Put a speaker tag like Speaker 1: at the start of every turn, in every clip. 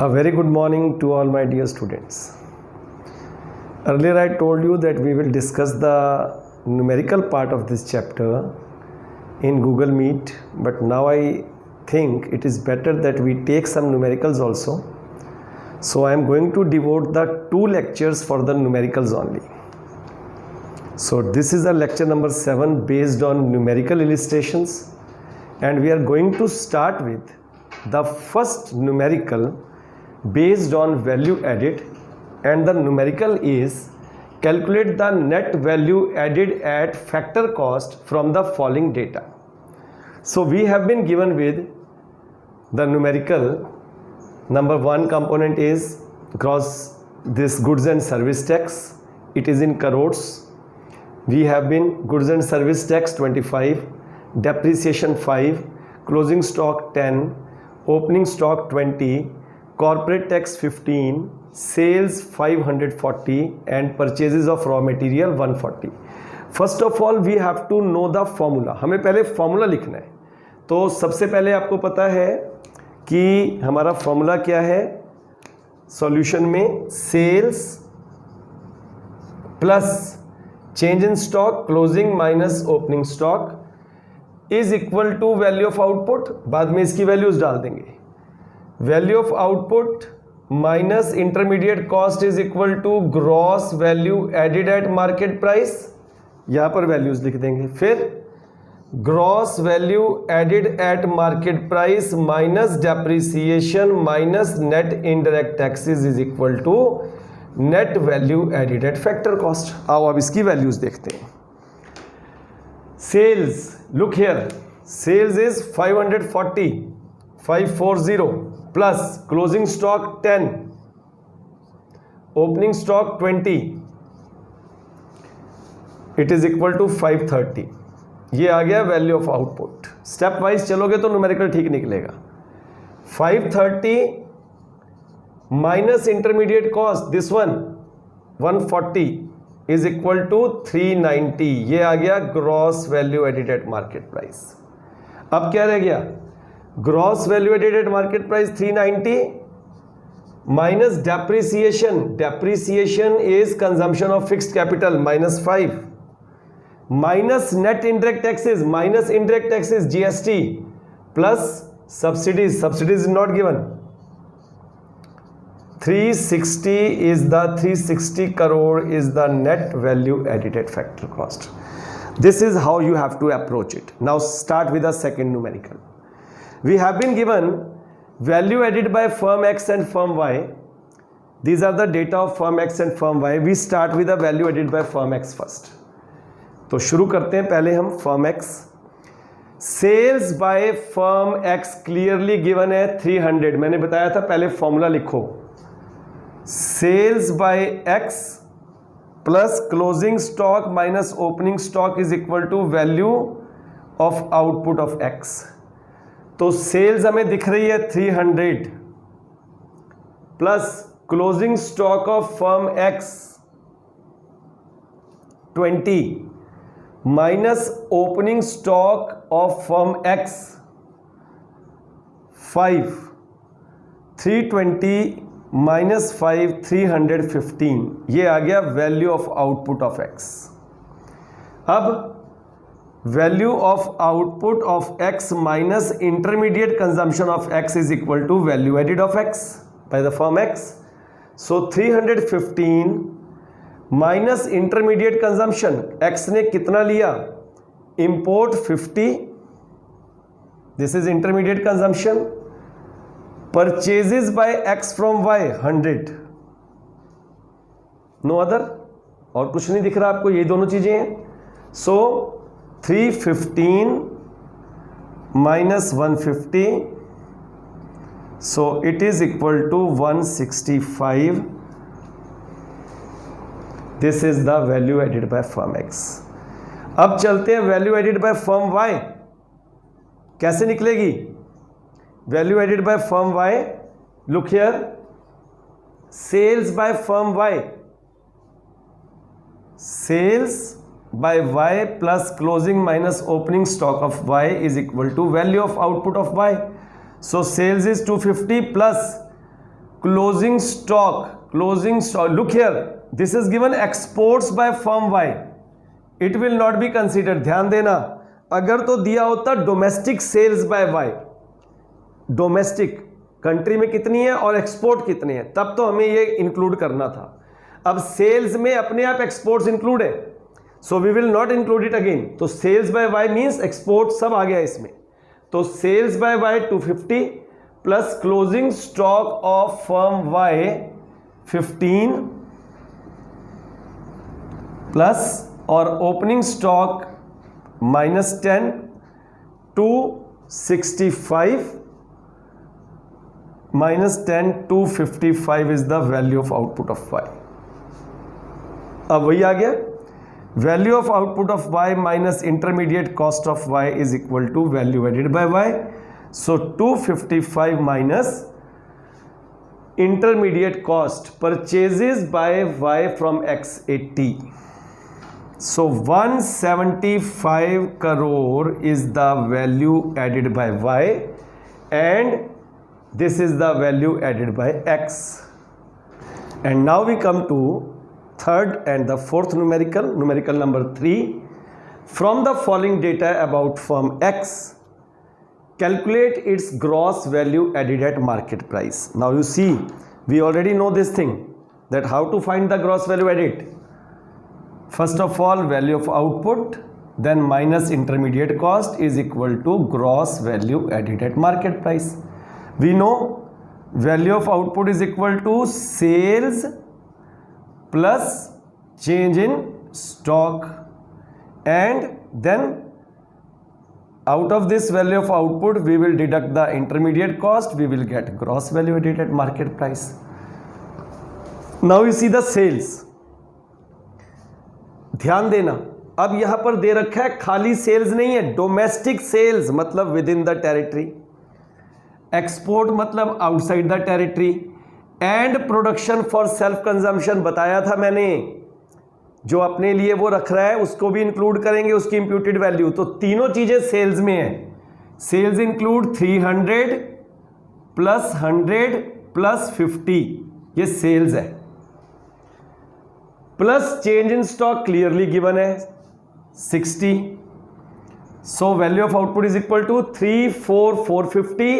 Speaker 1: A very good morning to all my dear students. Earlier I told you that we will discuss the numerical part of this chapter in Google Meet, but now I think it is better that we take some numericals also. So I am going to devote the 2 lectures for the numericals only. So this is the lecture number 7 based on numerical illustrations, and we are going to start with the first numerical based on value added, and the numerical is calculate the net value added at factor cost from the following data. So we have been given with the numerical number 1 component is gross this goods and service tax. It is in crores. We have been goods and service tax 25, depreciation 5, closing stock 10, opening stock 20, corporate tax 15, sales 540 and purchases of raw material 140. First of all we have to know the formula. हमें पहले formula लिखना है. तो सबसे पहले आपको पता है कि हमारा फॉर्मूला क्या है. सॉल्यूशन में sales plus change in stock closing minus opening stock is equal to value of output. बाद में इसकी वैल्यूज डाल देंगे. Value of output minus intermediate cost is equal to gross value added at market price. यहां पर values लिख देंगे. फिर gross value added at market price minus depreciation minus net indirect taxes is equal to net value added at factor cost. आओ अब इसकी values देखते हैं. Sales, look here, sales is 540 plus closing stock 10, opening stock 20, it is equal to 530. ये आ गया value of output. Stepwise चलोगे तो न्यूमेरिकल ठीक निकलेगा. 530 minus intermediate cost this one 140 is equal to 390. ये आ गया gross value added at market price. अब क्या रह गया. Gross value added at market price 390 minus depreciation. Depreciation is consumption of fixed capital -5 minus net indirect taxes minus indirect taxes GST plus subsidies. Subsidies is not given. 360 crore is the net value added at factor cost. This is how you have to approach it. Now start with the second numerical. We have been given value added by firm X and firm Y. These are the data of firm X and firm Y. We start with the value added by firm X first. तो शुरू करते हैं पहले हम firm X. Sales by firm X clearly given है 300. मैंने बताया था पहले फॉर्मूला लिखो. Sales by X plus closing stock minus opening stock is equal to value of output of X. तो सेल्स हमें दिख रही है 300 plus closing stock of firm X 20 minus opening stock of firm X 5. 320 minus 5 315. ये आ गया value of output of X. अब value of output of X minus intermediate consumption of X is equal to value added of X by the firm X. So 315 minus intermediate consumption. X ने कितना लिया. Import 50, this is intermediate consumption. Purchases by X from Y 100. No other. और कुछ नहीं दिख रहा आपको. ये दोनों चीजें हैं. सो 315 minus 150, so it is equal to 165. This is the value added by firm X. अब चलते हैं value added by firm Y. कैसे निकलेगी value added by firm Y. Look here, sales by firm Y, sales by Y plus closing minus opening stock of Y is equal to value of output of Y. So sales is 250 plus closing stock, look here, this is given exports by firm Y, it will not be considered. ध्यान देना, अगर तो दिया होता domestic sales by Y, domestic country में कितनी है और एक्सपोर्ट कितनी है, तब तो हमें ये इंक्लूड करना था. अब सेल्स में अपने आप एक्सपोर्ट्स इंक्लूड है, so we will not include it again. तो sales by Y means export सब आ गया इसमें. तो sales by Y 250 plus closing stock of firm Y 15 plus और opening stock -10 265 -10 255 is the value of output of Y. अब वही आ गया, value of output of Y minus intermediate cost of Y is equal to value added by Y. So 255 minus intermediate cost purchases by Y from X80. So 175 crore is the value added by Y and this is the value added by X. And now we come to third and the fourth numerical number 3. From the following data about firm X, calculate its gross value added at market price. Now you see, we already know this thing, that how to find the gross value added. First of all, value of output, then minus intermediate cost is equal to gross value added at market price. We know value of output is equal to sales plus change in stock, and then out of this value of output we will deduct the intermediate cost, we will get gross value added at market price. Now you see the sales. ध्यान देना, अब यहां पर दे रखा है खाली sales नहीं है, डोमेस्टिक सेल्स मतलब within the territory, export मतलब outside the territory, and production for self consumption बताया था मैंने, जो अपने लिए वो रख रहा है उसको भी इंक्लूड करेंगे उसकी इंप्यूटेड वैल्यू. तो तीनों चीजें सेल्स में है. सेल्स इंक्लूड 300 प्लस 100 प्लस 50, ये सेल्स है, plus change in stock clearly given है 60. So value of output is equal to 34450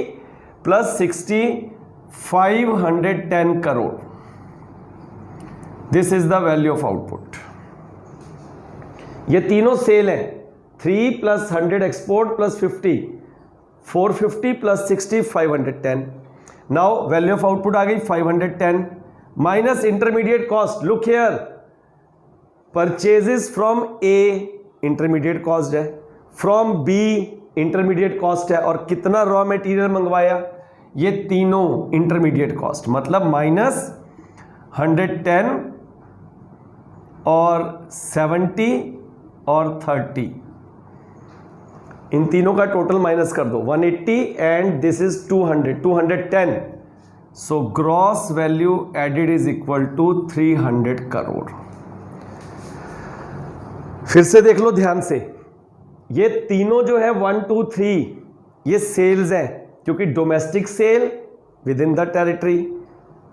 Speaker 1: plus 60 510 crore. This is the value of output. ये तीनों सेल हैं, 3 plus 100 export plus 50 450 plus 60 510. Now value of output आ गई 510 minus intermediate cost. Look here, purchases from a intermediate cost है, from B intermediate cost है, और कितना raw material मंगवाया, ये तीनों इंटरमीडिएट कॉस्ट, मतलब माइनस 110 और 70 और 30, इन तीनों का टोटल माइनस कर दो 180 and this is 210. So gross value added is equal to 300 crore. फिर से देख लो ध्यान से, ये तीनों जो है 1 2 3 ये सेल्स हैं, क्योंकि domestic sale within the territory,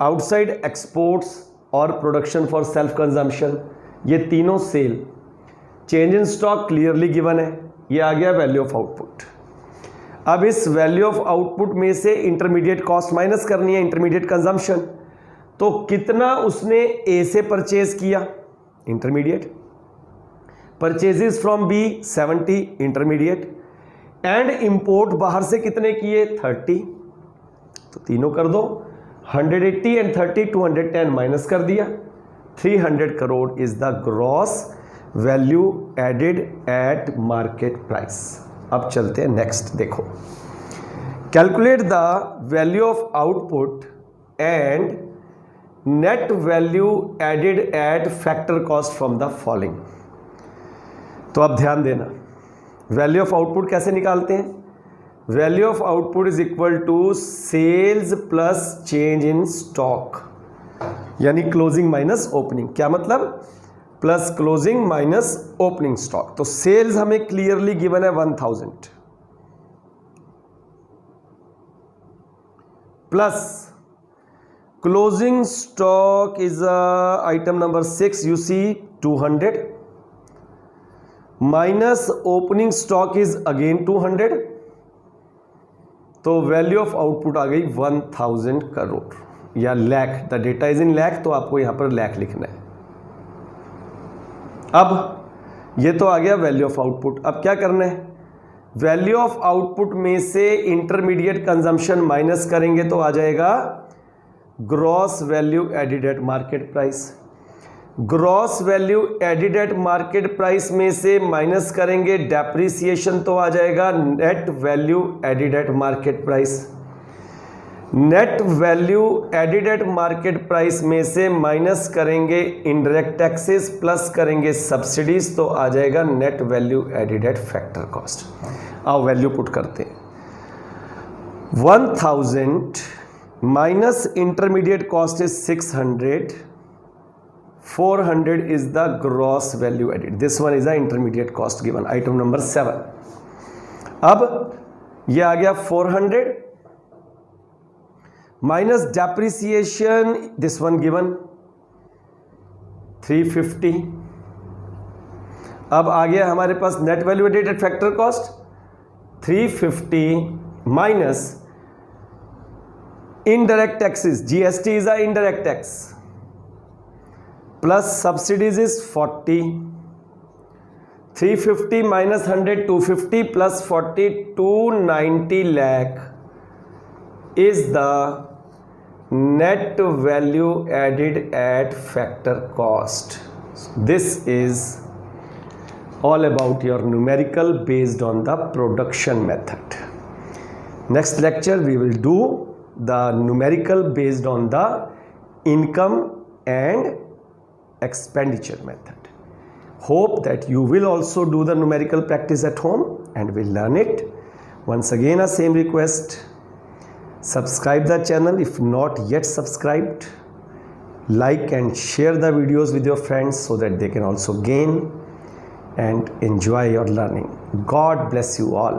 Speaker 1: outside exports और प्रोडक्शन फॉर सेल्फ कंजम्पशन, ये तीनों sale. Change in stock clearly given है, ये आ गया वैल्यू ऑफ आउटपुट. अब इस वैल्यू ऑफ आउटपुट में से इंटरमीडिएट कॉस्ट माइनस करनी है, इंटरमीडिएट कंजम्पशन. तो कितना उसने ए से परचेज किया, intermediate, purchases from B 70 intermediate, and import बाहर से कितने किए 30. तो तीनों कर दो, 180 एंड 30 210 माइनस कर दिया, 300 crore is the gross value added at market price. अब चलते हैं नेक्स्ट. देखो, calculate the value of output and net value added at factor cost from the following. तो अब ध्यान देना, वैल्यू ऑफ आउटपुट कैसे निकालते हैं. Value of output is equal to sales plus change in stock, यानी क्लोजिंग माइनस ओपनिंग. क्या मतलब, plus closing minus opening stock. तो सेल्स हमें क्लियरली गिवन है 1000 plus Closing stock is item number 6. You see 200 minus opening stock is again 200. तो value of output आ गई 1000 करोड़ या lakh. The data is in lakh, तो आपको यहां पर लाख लिखना है. अब ये तो आ गया वैल्यू ऑफ आउटपुट. अब क्या करना है, वैल्यू ऑफ आउटपुट में से इंटरमीडिएट कंजम्पशन माइनस करेंगे तो आ जाएगा gross value added at market price. Gross value added at market price में से माइनस करेंगे डेप्रिसिएशन तो आ जाएगा net value added at market price. Net value added at market price में से माइनस करेंगे इनडायरेक्ट टैक्सेस प्लस करेंगे सब्सिडीज तो आ जाएगा net value added at factor cost. आओ वैल्यू पुट करते हैं. 1000 minus intermediate cost is 600. 400 is the gross value added. This one is the intermediate cost given, item number 7. अब ये आ गया 400 minus depreciation, this one given 350. अब आ गया हमारे पास net value added at factor cost 350 minus indirect taxes, GST is a indirect tax, plus subsidies is 40. 350 minus 100 250 plus 40 290 lakh is the net value added at factor cost. So this is all about your numerical based on the production method. Next lecture we will do the numerical based on the income and expenditure method. Hope that you will also do the numerical practice at home and will learn it. Once again a same request, subscribe the channel if not yet subscribed, like and share the videos with your friends so that they can also gain and enjoy your learning. God bless you all.